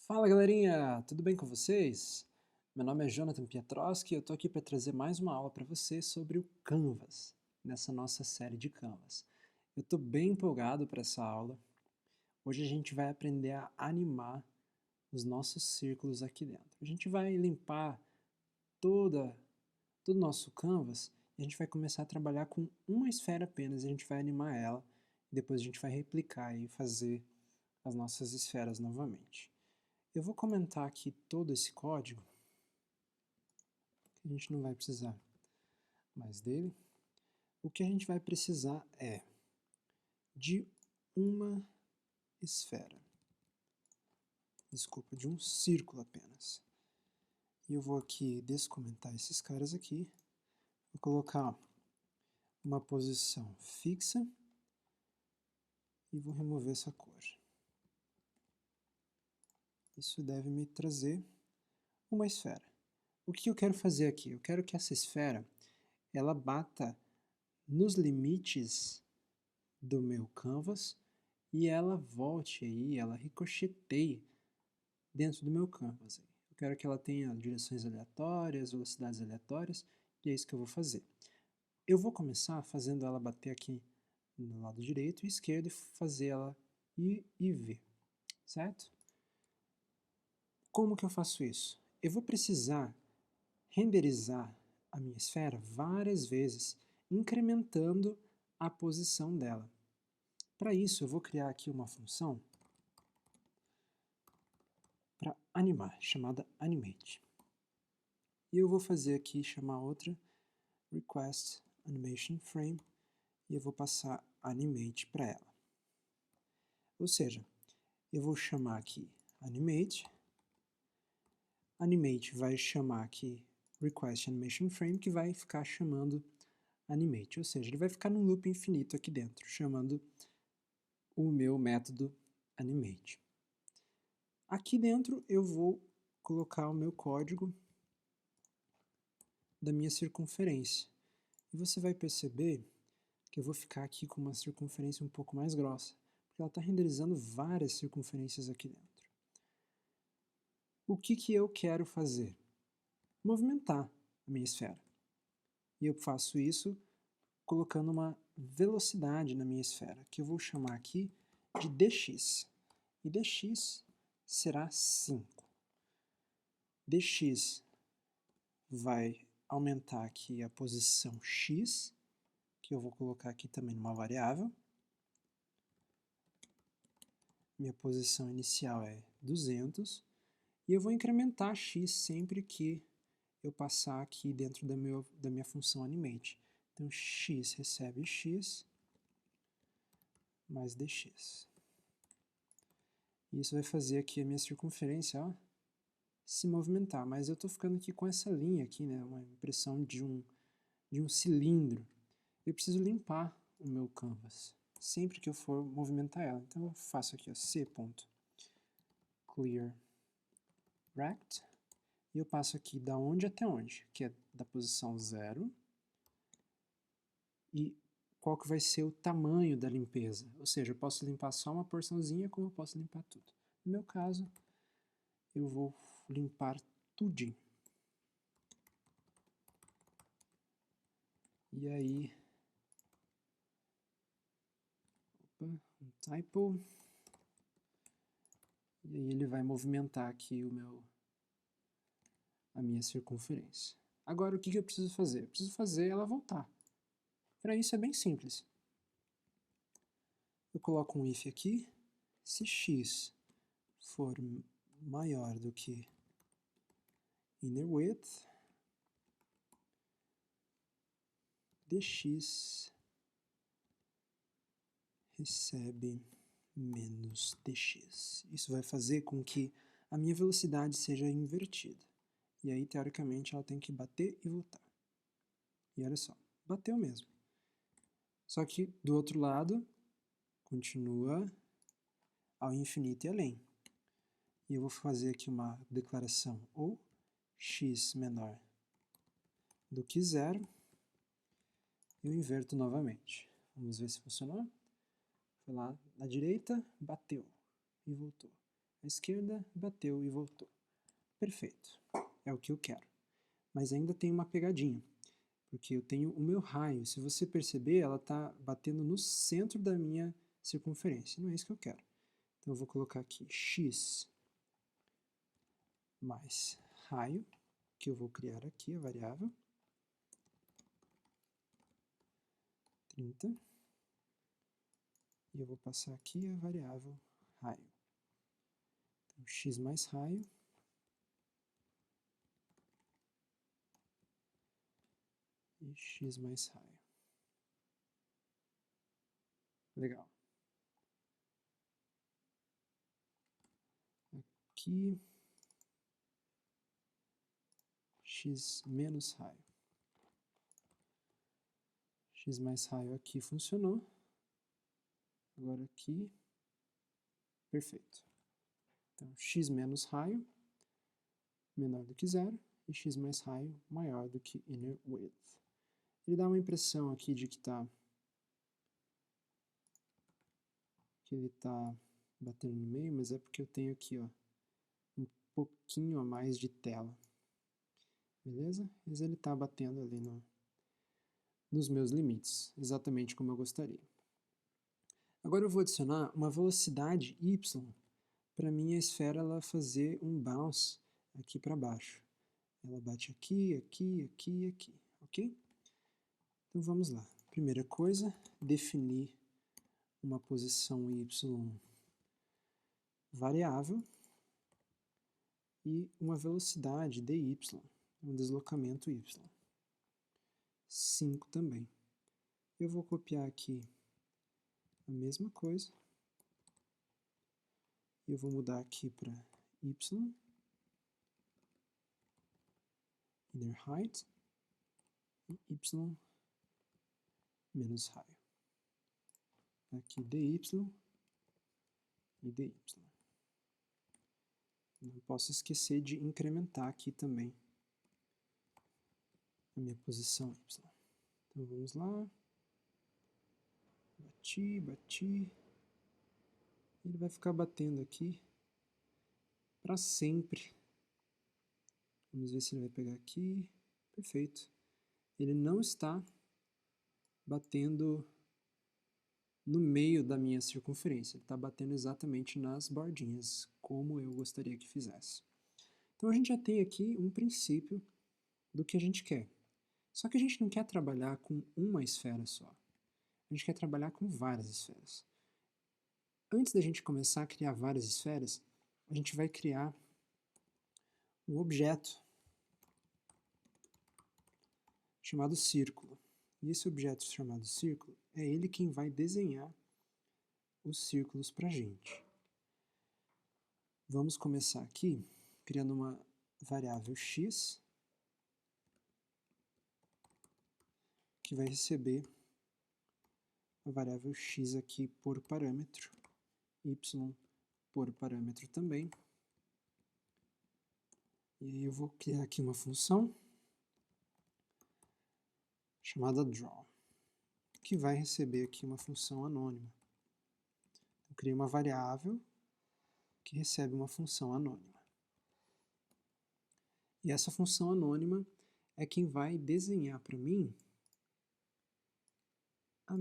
Fala galerinha, tudo bem com vocês? Meu nome é Jonathan Piotrowski e eu estou aqui para trazer mais uma aula para você sobre o Canvas, nessa nossa série de Canvas. Eu estou bem empolgado para essa aula. Hoje a gente vai aprender a animar os nossos círculos aqui dentro. A gente vai limpar todo o nosso Canvas e a gente vai começar a trabalhar com uma esfera apenas, e a gente vai animar ela, e depois a gente vai replicar e fazer as nossas esferas novamente. Eu vou comentar aqui todo esse código, que a gente não vai precisar mais dele. O que a gente vai precisar é de uma esfera, desculpa, de um círculo apenas. E eu vou aqui descomentar esses caras aqui, vou colocar uma posição fixa e vou remover essa cor. Isso deve me trazer uma esfera. O que eu quero fazer aqui? Eu quero que essa esfera ela bata nos limites do meu canvas e ela volte aí, ela ricocheteie dentro do meu canvas. Eu quero que ela tenha direções aleatórias, velocidades aleatórias, e é isso que eu vou fazer. Eu vou começar fazendo ela bater aqui no lado direito e esquerdo e fazer ela ir e vir, certo? Como que eu faço isso? Eu vou precisar renderizar a minha esfera várias vezes, incrementando a posição dela. Para isso, eu vou criar aqui uma função para animar, chamada animate. E eu vou fazer aqui, chamar outra request animation frame, e eu vou passar animate para ela. Ou seja, eu vou chamar aqui animate, animate vai chamar aqui request animation frame, que vai ficar chamando animate, ou seja, ele vai ficar num loop infinito aqui dentro, chamando o meu método animate. Aqui dentro eu vou colocar o meu código da minha circunferência. E você vai perceber que eu vou ficar aqui com uma circunferência um pouco mais grossa, porque ela está renderizando várias circunferências aqui dentro. O que eu quero fazer? Movimentar a minha esfera. E eu faço isso colocando uma velocidade na minha esfera, que eu vou chamar aqui de dx. E dx será 5. dx vai aumentar aqui a posição x, que eu vou colocar aqui também numa variável. Minha posição inicial é 200, e eu vou incrementar x sempre que eu passar aqui dentro da minha função animate. Então, x recebe x mais dx. E isso vai fazer aqui a minha circunferência, ó, se movimentar, mas eu estou ficando aqui com essa linha aqui, né, uma impressão de um cilindro. Eu preciso limpar o meu canvas sempre que eu for movimentar ela. Então eu faço aqui, ó, c.clear rect, e eu passo aqui da onde até onde, que é da posição 0, e qual que vai ser o tamanho da limpeza. Ou seja, eu posso limpar só uma porçãozinha, como eu posso limpar tudo. No meu caso, eu vou limpar tudinho. E aí, opa, um typo. E aí ele vai movimentar aqui a minha circunferência. Agora, o que eu preciso fazer? Eu preciso fazer ela voltar. Para isso é bem simples. Eu coloco um if aqui. Se x for maior do que inner width, dx recebe menos dx. Isso vai fazer com que a minha velocidade seja invertida. E aí, teoricamente, ela tem que bater e voltar. E olha só, bateu mesmo. Só que, do outro lado, continua ao infinito e além. E eu vou fazer aqui uma declaração ou x menor do que 0, e eu inverto novamente. Vamos ver se funcionou. Foi lá na direita, bateu e voltou. à esquerda, bateu e voltou. Perfeito, é o que eu quero. Mas ainda tem uma pegadinha, porque eu tenho o meu raio. Se você perceber, ela está batendo no centro da minha circunferência. Não é isso que eu quero. Então eu vou colocar aqui x mais raio, que eu vou criar aqui a variável, 30, e eu vou passar aqui a variável raio. Então, x mais raio e x mais raio. Legal. Aqui, x menos raio. X mais raio aqui funcionou. Agora aqui, perfeito. Então, x menos raio menor do que zero e x mais raio maior do que inner width. Ele dá uma impressão aqui de que ele está batendo no meio, mas é porque eu tenho aqui ó, um pouquinho a mais de tela. Beleza? Mas ele está batendo ali nos meus limites, exatamente como eu gostaria. Agora eu vou adicionar uma velocidade y para minha esfera ela fazer um bounce aqui para baixo. Ela bate aqui, aqui, aqui e aqui, ok? Então vamos lá. Primeira coisa, definir uma posição y variável e uma velocidade dy, um deslocamento y. 5 também. Eu vou copiar aqui a mesma coisa. Eu vou mudar aqui para y, inner height, e y menos raio. Aqui dy e dy. Não posso esquecer de incrementar aqui também a minha posição y. Então vamos lá. Bati, bati. Ele vai ficar batendo aqui para sempre. Vamos ver se ele vai pegar aqui. Perfeito. Ele não está batendo no meio da minha circunferência. Ele está batendo exatamente nas bordinhas, como eu gostaria que fizesse. Então a gente já tem aqui um princípio do que a gente quer. Só que a gente não quer trabalhar com uma esfera só. A gente quer trabalhar com várias esferas. Antes da gente começar a criar várias esferas, a gente vai criar um objeto chamado círculo. E esse objeto chamado círculo é ele quem vai desenhar os círculos para a gente. Vamos começar aqui criando uma variável x que vai receber a variável x aqui por parâmetro, y por parâmetro também. E aí eu vou criar aqui uma função chamada draw, que vai receber aqui uma função anônima. Eu criei uma variável que recebe uma função anônima. E essa função anônima é quem vai desenhar para mim o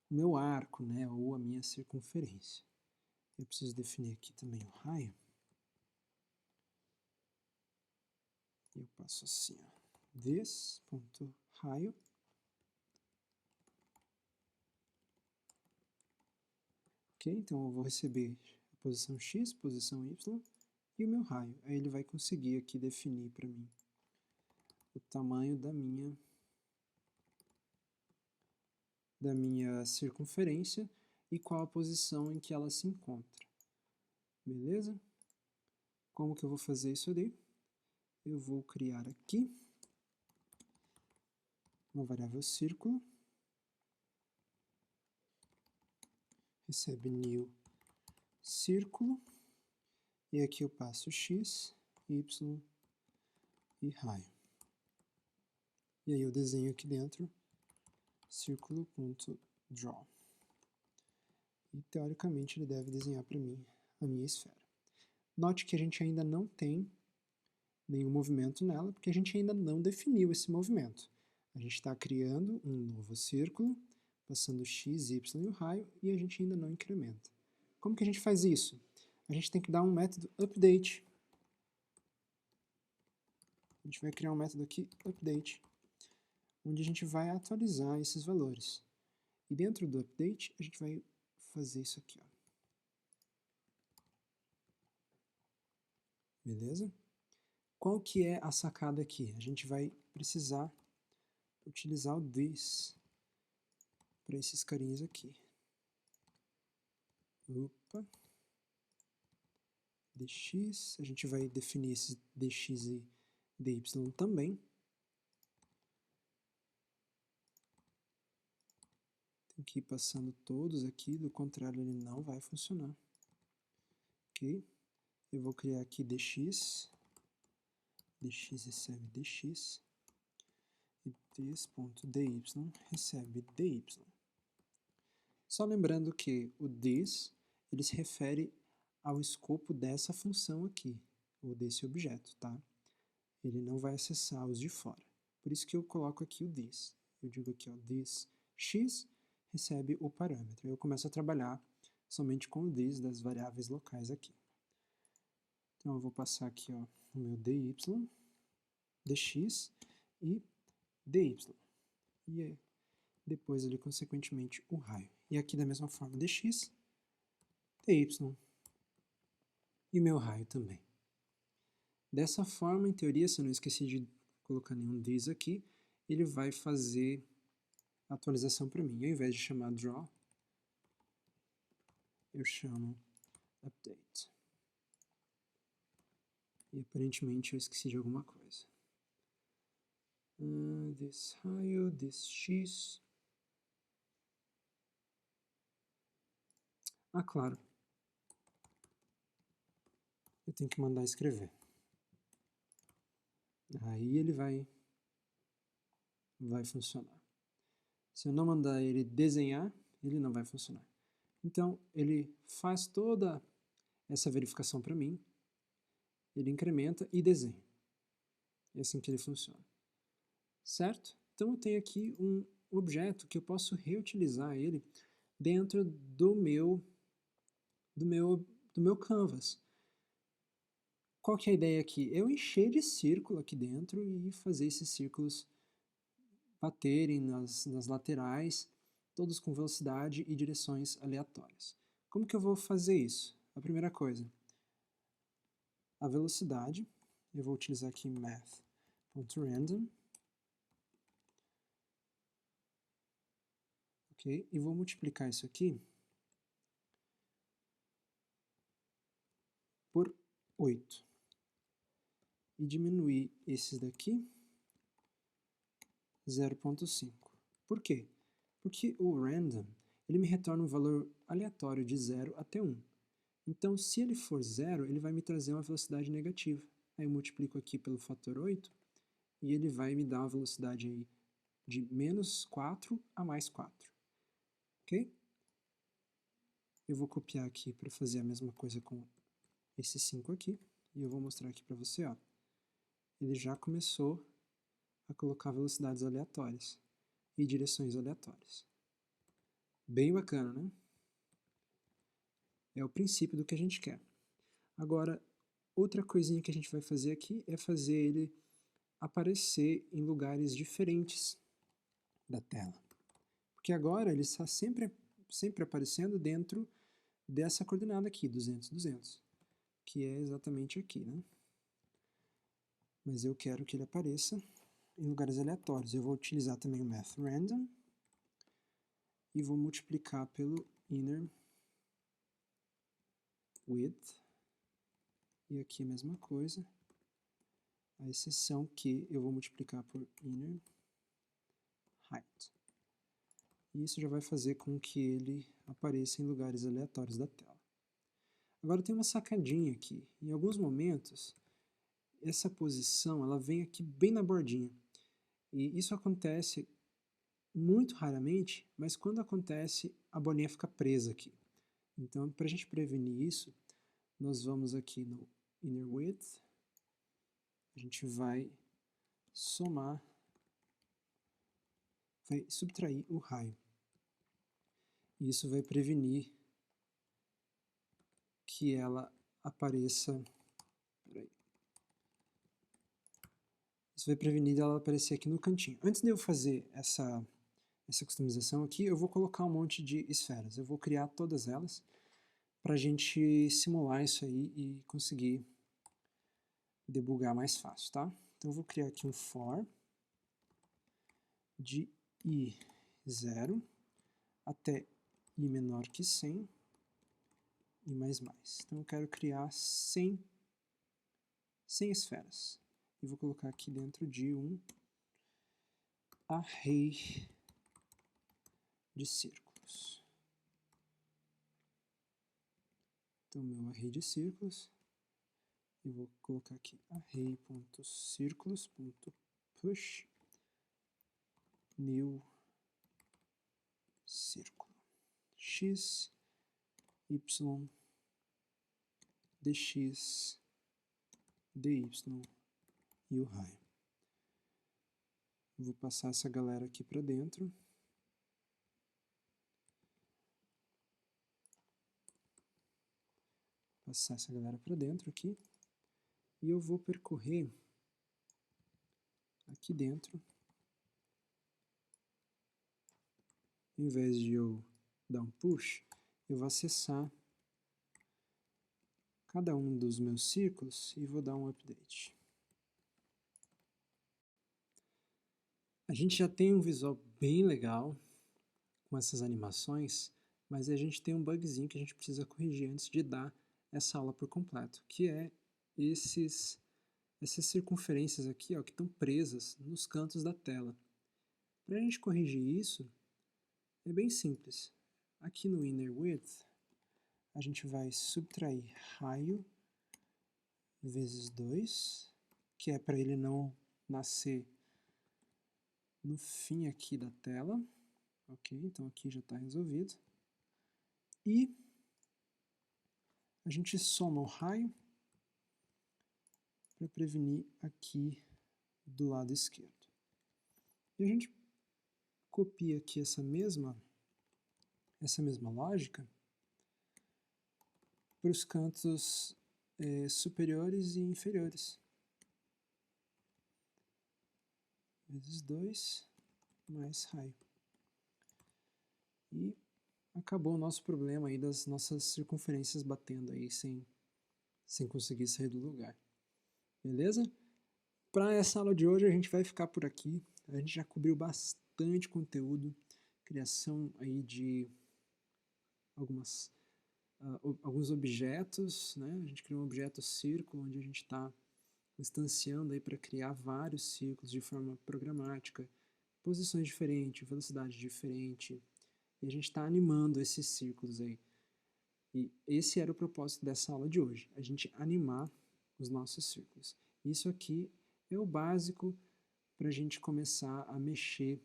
meu arco, né, ou a minha circunferência. Eu preciso definir aqui também o raio. Eu passo assim, ó, this.raio. Ok, então eu vou receber a posição x, posição y e o meu raio. Aí ele vai conseguir aqui definir para mim o tamanho da minha circunferência e qual a posição em que ela se encontra. Beleza? Como que eu vou fazer isso ali? Eu vou criar aqui uma variável círculo, recebe new círculo, e aqui eu passo x, y e raio. E aí eu desenho aqui dentro círculo.draw. e teoricamente ele deve desenhar para mim a minha esfera. Note que a gente ainda não tem nenhum movimento nela, porque a gente ainda não definiu esse movimento. A gente está criando um novo círculo, passando x, y e o raio, e a gente ainda não incrementa. Como que a gente faz isso? A gente tem que dar um método update. A gente vai criar um método aqui, update, onde a gente vai atualizar esses valores. E dentro do update, a gente vai fazer isso aqui, ó. Beleza? Qual que é a sacada aqui? A gente vai precisar utilizar o this para esses carinhas aqui. Opa. Dx, a gente vai definir esses dx e dy também. Tem que ir passando todos aqui, do contrário ele não vai funcionar. Ok? Eu vou criar aqui dx, dx recebe dx, e this.dy recebe dy. Só lembrando que o this, ele se refere ao escopo dessa função aqui, ou desse objeto, tá? Ele não vai acessar os de fora. Por isso que eu coloco aqui o this. Eu digo aqui, ó, this x recebe o parâmetro. Eu começo a trabalhar somente com o this das variáveis locais aqui. Então eu vou passar aqui, ó, o meu dy, dx e dy. E depois ali, consequentemente, o raio. E aqui da mesma forma, dx, dy e meu raio também. Dessa forma, em teoria, se eu não esqueci de colocar nenhum this aqui, ele vai fazer a atualização para mim. Ao invés de chamar draw, eu chamo update. E aparentemente eu esqueci de alguma coisa. This raio, this x. Ah, claro. Eu tenho que mandar escrever. Aí ele vai funcionar. Se eu não mandar ele desenhar, ele não vai funcionar. Então, ele faz toda essa verificação para mim, ele incrementa e desenha. É assim que ele funciona. Certo? Então eu tenho aqui um objeto que eu posso reutilizar ele dentro do meu canvas. Qual que é a ideia aqui? Eu encher de círculo aqui dentro e fazer esses círculos baterem nas laterais, todos com velocidade e direções aleatórias. Como que eu vou fazer isso? A primeira coisa, a velocidade, eu vou utilizar aqui math.random, ok? E vou multiplicar isso aqui por 8. E diminuir esses daqui 0,5. Por quê? Porque o random, ele me retorna um valor aleatório de 0 até 1. Então, se ele for 0, ele vai me trazer uma velocidade negativa. Aí eu multiplico aqui pelo fator 8, e ele vai me dar uma velocidade aí de menos 4 a mais 4. Ok? Eu vou copiar aqui para fazer a mesma coisa com esse 5 aqui, e eu vou mostrar aqui para você, ó. Ele já começou a colocar velocidades aleatórias e direções aleatórias. Bem bacana, né? É o princípio do que a gente quer. Agora, outra coisinha que a gente vai fazer aqui é fazer ele aparecer em lugares diferentes da tela. Porque agora ele está sempre aparecendo dentro dessa coordenada aqui, 200, 200, que é exatamente aqui, né? Mas eu quero que ele apareça em lugares aleatórios. Eu vou utilizar também o math_random e vou multiplicar pelo inner width. E aqui a mesma coisa, a exceção que eu vou multiplicar por inner height. E isso já vai fazer com que ele apareça em lugares aleatórios da tela. Agora tem uma sacadinha aqui. Em alguns momentos, essa posição ela vem aqui bem na bordinha. E isso acontece muito raramente, mas quando acontece, a bolinha fica presa aqui. Então, para a gente prevenir isso, nós vamos aqui no Inner Width, a gente vai somar, vai subtrair o raio. E isso vai prevenir que ela apareça... Peraí. Isso vai prevenir dela aparecer aqui no cantinho. Antes de eu fazer essa customização aqui, eu vou colocar um monte de esferas. Eu vou criar todas elas para a gente simular isso aí e conseguir debugar mais fácil, tá? Então eu vou criar aqui um for de i0 até i menor que 100 e mais mais. Então eu quero criar 100 esferas. E vou colocar aqui dentro de um array de círculos. Então meu array de círculos, eu vou colocar aqui array.círculos.push new círculo x, y, dx, dy e o raio. Vou passar essa galera aqui para dentro. Passar essa galera para dentro aqui. E eu vou percorrer aqui dentro. Em vez de eu dar um push, eu vou acessar cada um dos meus círculos e vou dar um update. A gente já tem um visual bem legal com essas animações, mas a gente tem um bugzinho que a gente precisa corrigir antes de dar essa aula por completo, que é essas circunferências aqui, ó, que estão presas nos cantos da tela. Para a gente corrigir isso, é bem simples. Aqui no Inner Width, a gente vai subtrair raio vezes 2, que é para ele não nascer no fim aqui da tela. Ok, então aqui já está resolvido. E a gente soma o raio para prevenir aqui do lado esquerdo. E a gente copia aqui essa mesma lógica para os cantos superiores e inferiores. Vezes 2 mais raio. E acabou o nosso problema aí das nossas circunferências batendo aí sem conseguir sair do lugar. Beleza? Para essa aula de hoje a gente vai ficar por aqui. A gente já cobriu bastante conteúdo, criação aí de alguns objetos, né? A gente criou um objeto círculo onde a gente está instanciando aí para criar vários círculos de forma programática, posições diferentes, velocidade diferente, e a gente está animando esses círculos aí. E esse era o propósito dessa aula de hoje, a gente animar os nossos círculos. Isso aqui é o básico para a gente começar a mexer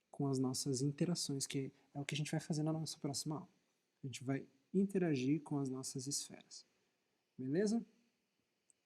com as nossas interações, que é o que a gente vai fazer na nossa próxima aula. A gente vai interagir com as nossas esferas. Beleza?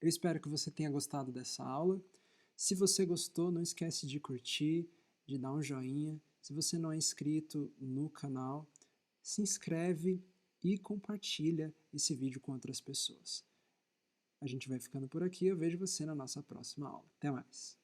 Eu espero que você tenha gostado dessa aula. Se você gostou, não esquece de curtir, de dar um joinha. Se você não é inscrito no canal, se inscreve e compartilha esse vídeo com outras pessoas. A gente vai ficando por aqui, eu vejo você na nossa próxima aula. Até mais!